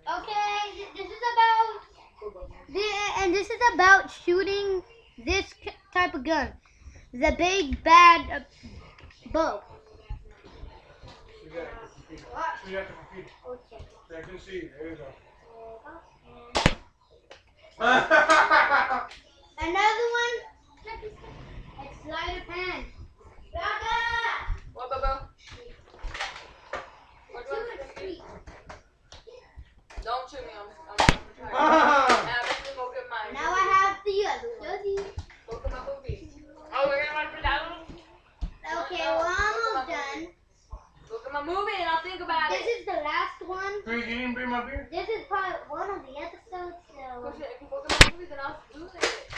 Okay, this is about shooting this type of gun, the big bad bow. Okay. I can see. There you go. Another one. It's sleight of hand. What, Bobo? What do you want to do? Don't shoot me. I'm trying. Now let's go get mine. Now I have the other. Go get my movie. Oh, we're gonna run for that one? Okay, we're almost done. Look at my movie and I'll think about it. This is the last one. You didn't bring my beer? This is part one of the episodes, so. If you go get my movie, then I'll do it.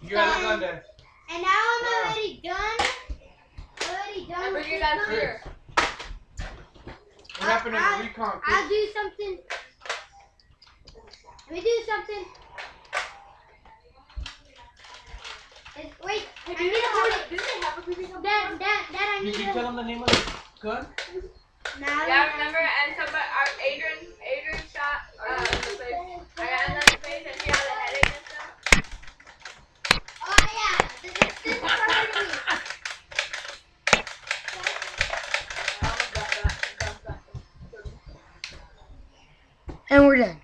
You got a gun there. And now I'm already done. And bring your guys here. What happened in the recon? I'll do something. Let me do something. Wait, I need to hold it. Didn't they have a creepy company? Dad, I need Did you to. tell him the name of the gun? Now Yeah, remember? And somebody, Adrian shot in the face. I got in the face and she had a headache and stuff. Oh yeah, this is perfect. I almost got that. And we're done.